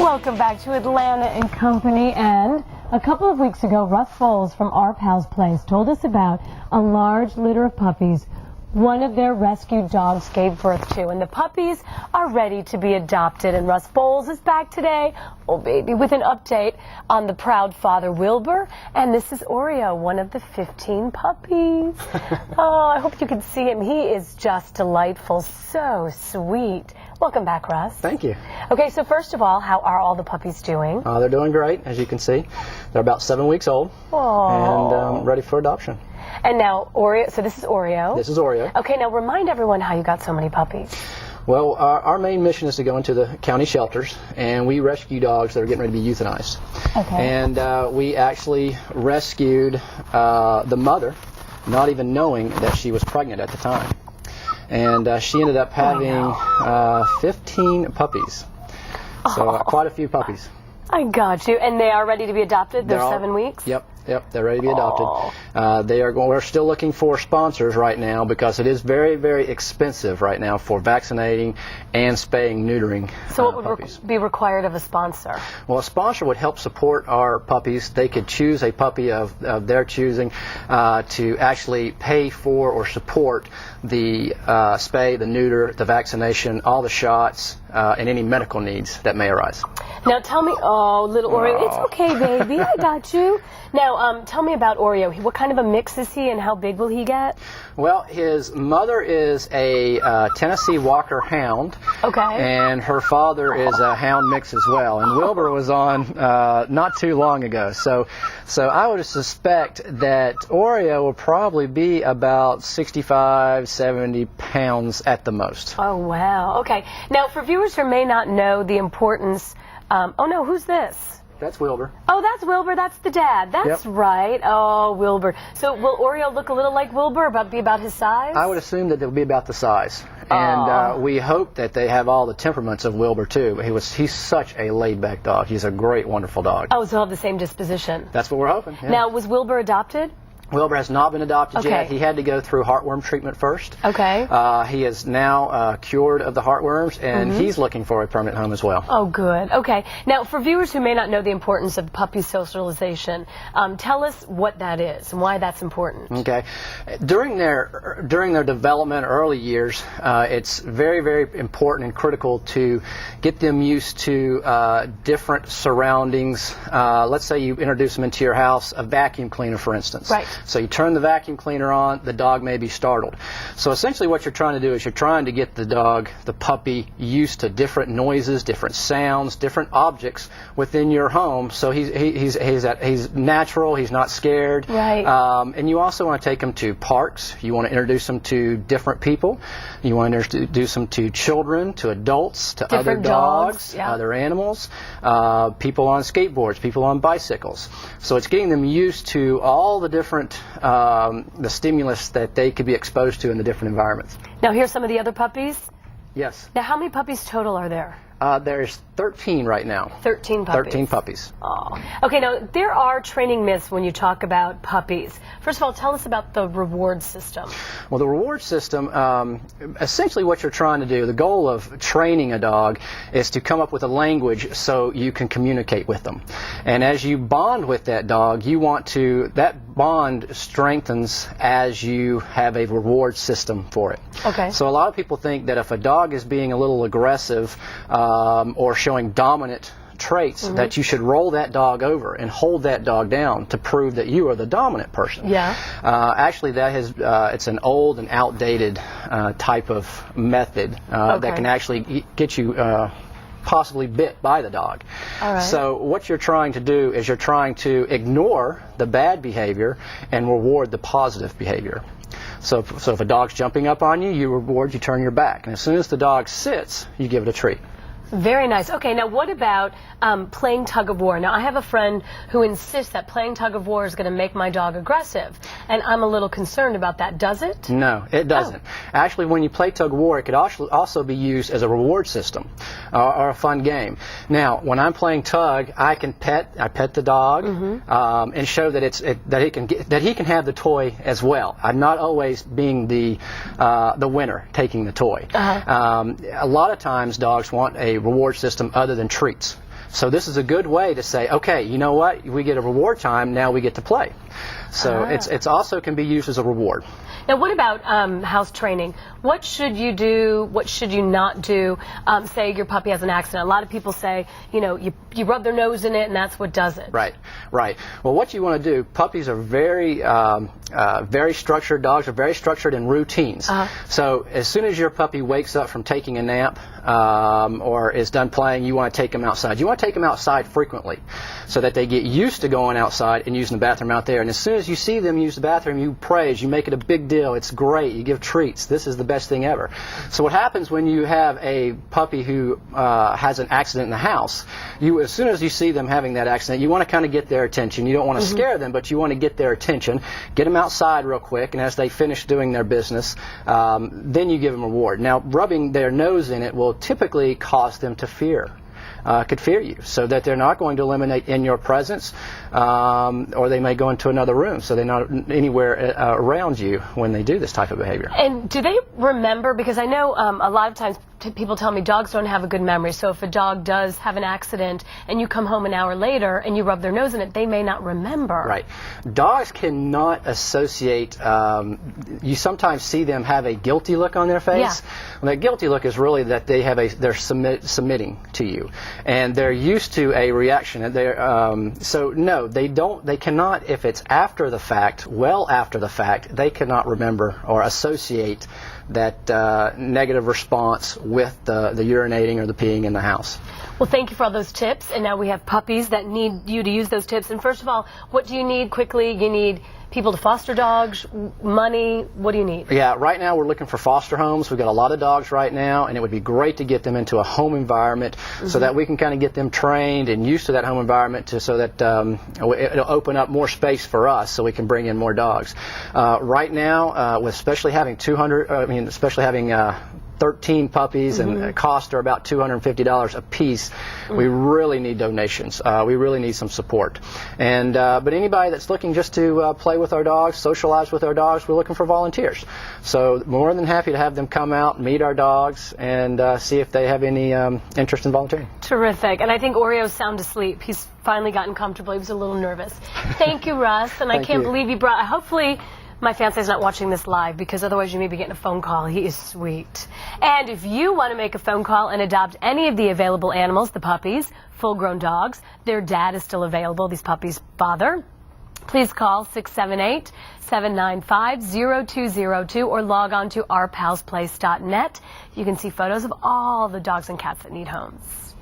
Welcome back to Atlanta and Company. And a couple of weeks ago, Russ Foles from Our Pal's Place told us about a large litter of puppies one of their rescued dogs gave birth to. And the puppies are ready to be adopted. And Russ Foles is back today, oh baby, with an update on the proud father, Wilbur. And this is Oreo, one of the 15 puppies. Oh, I hope you can see him. He is just delightful, so sweet. Welcome back, Russ. Thank you. Okay, so first of all, how are all the puppies doing? They're doing great, as you can see. They're about 7 weeks old. Aww. And ready for adoption. And now, Oreo, so this is Oreo. This is Oreo. Okay, now remind everyone how you got so many puppies. Well, our main mission is to go into the county shelters, and we rescue dogs that are getting ready to be euthanized. Okay. And we actually rescued the mother, not even knowing that she was pregnant at the time. And she ended up having 15 puppies. So quite a few puppies. I got you. And they are ready to be adopted? They're 7 weeks? Yep, they're ready to be adopted. We're still looking for sponsors right now because it is very, very expensive right now for vaccinating and spaying, neutering So what would puppies. be required of a sponsor? Well, a sponsor would help support our puppies. They could choose a puppy of their choosing to actually pay for or support the spay, the neuter, the vaccination, all the shots, and any medical needs that may arise. Now tell me, oh, little Oreo, it's okay, baby, I got you. Now, tell me about Oreo. What kind of a mix is he and how big will he get? Well, his mother is a Tennessee Walker Hound. Okay. And her father is a Hound mix as well. And Wilbur was on not too long ago. So I would suspect that Oreo will probably be about 65, 70 pounds at the most. Oh, wow. Okay. Now, for viewers who may not know the importance, oh no, who's this? That's Wilbur. Oh, that's Wilbur. That's the dad. That's right. Oh, Wilbur. So will Oreo look a little like Wilbur, be about his size? I would assume that they'll be about the size. And we hope that they have all the temperaments of Wilbur, too. He's such a laid-back dog. He's a great, wonderful dog. Oh, so he'll have the same disposition. That's what we're hoping. Yeah. Now, was Wilbur adopted? Wilbur has not been adopted yet. He had to go through heartworm treatment first. Okay. He is now cured of the heartworms, and he's looking for a permanent home as well. Oh, good. Okay. Now, for viewers who may not know the importance of puppy socialization, tell us what that is and why that's important. Okay. During their development, early years, it's very, very important and critical to get them used to different surroundings. Let's say you introduce them into your house, a vacuum cleaner, for instance. Right. So you turn the vacuum cleaner on, the dog may be startled. So essentially what you're trying to do is you're trying to get the puppy, used to different noises, different sounds, different objects within your home. So he's natural, he's not scared. Right. And you also want to take him to parks. You want to introduce him to different people. You want to introduce him to children, to adults, to other dogs, other animals, people on skateboards, people on bicycles. So it's getting them used to all the different the stimulus that they could be exposed to in the different environments. Now here's some of the other puppies. Yes. Now how many puppies total are there? There's 13 right now. 13 puppies. 13 puppies. Oh. Okay, now there are training myths when you talk about puppies. First of all, tell us about the reward system. Well, the reward system, essentially what you're trying to do, the goal of training a dog is to come up with a language so you can communicate with them. And as you bond with that dog, that bond strengthens as you have a reward system for it. Okay. So a lot of people think that if a dog is being a little aggressive, or showing dominant traits, that you should roll that dog over and hold that dog down to prove that you are the dominant person. Yeah. Actually, it's an old and outdated type of method that can actually get you possibly bit by the dog. All right. So what you're trying to do is you're trying to ignore the bad behavior and reward the positive behavior. So if a dog's jumping up on you, you reward, you turn your back. And as soon as the dog sits, you give it a treat. Very nice. Okay, now what about playing tug of war? Now I have a friend who insists that playing tug of war is going to make my dog aggressive, and I'm a little concerned about that. Does it? No, it doesn't. Actually, when you play tug of war, it could also be used as a reward system or a fun game. Now, when I'm playing tug, I pet the dog and show that he can have the toy as well. I'm not always being the winner taking the toy. A lot of times, dogs want a reward system other than treats. So this is a good way to say, okay, you know what? We get a reward time. Now we get to play. So it's also can be used as a reward. Now, what about house training? What should you do? What should you not do? Say your puppy has an accident. A lot of people say, you know, you rub their nose in it and that's what does it. Right, right. Well, what you want to do, puppies are very structured. Dogs are very structured in routines. So as soon as your puppy wakes up from taking a nap or is done playing, you want to take them outside. You want to take them outside frequently so that they get used to going outside and using the bathroom out there. And as soon as you see them use the bathroom, you praise, you make it a big deal. It's great. You give treats. This is the best thing ever. So what happens when you have a puppy who has an accident in the house, as soon as you see them having that accident, you want to kind of get their attention. You don't want to scare them, but you want to get their attention, get them outside real quick, and as they finish doing their business, then you give them a reward. Now, rubbing their nose in it will typically cause them to fear. Could fear you, so that they're not going to eliminate in your presence, or they may go into another room, so they're not anywhere around you when they do this type of behavior. And do they remember? Because I know a lot of times people tell me dogs don't have a good memory, so if a dog does have an accident and you come home an hour later and you rub their nose in it, they may not remember. Right. Dogs cannot associate, you sometimes see them have a guilty look on their face. Yeah. And that guilty look is really that they're submitting to you. And they're used to a reaction. So no, they cannot, if it's after the fact, well after the fact, they cannot remember or associate that negative response with the urinating or the peeing in the house. Well, thank you for all those tips. And now we have puppies that need you to use those tips. And first of all, what do you need quickly? You need people to foster dogs, money. What do you need? Yeah, right now we're looking for foster homes. We've got a lot of dogs right now, and it would be great to get them into a home environment so that we can kind of get them trained and used to that home environment so that it'll open up more space for us so we can bring in more dogs. Right now, with especially having 13 puppies and the costs are about $250 a piece. We really need donations. We really need some support. And but anybody that's looking just to play with our dogs, socialize with our dogs, we're looking for volunteers. So more than happy to have them come out, meet our dogs, and see if they have any interest in volunteering. Terrific. And I think Oreo's sound asleep. He's finally gotten comfortable. He was a little nervous. Thank you, Russ. And I can't believe you brought. Hopefully my fiance's not watching this live, because otherwise you may be getting a phone call. He is sweet. And if you want to make a phone call and adopt any of the available animals, the puppies, full-grown dogs, their dad is still available, these puppies' father, please call 678-795-0202 or log on to ourpalsplace.net. You can see photos of all the dogs and cats that need homes.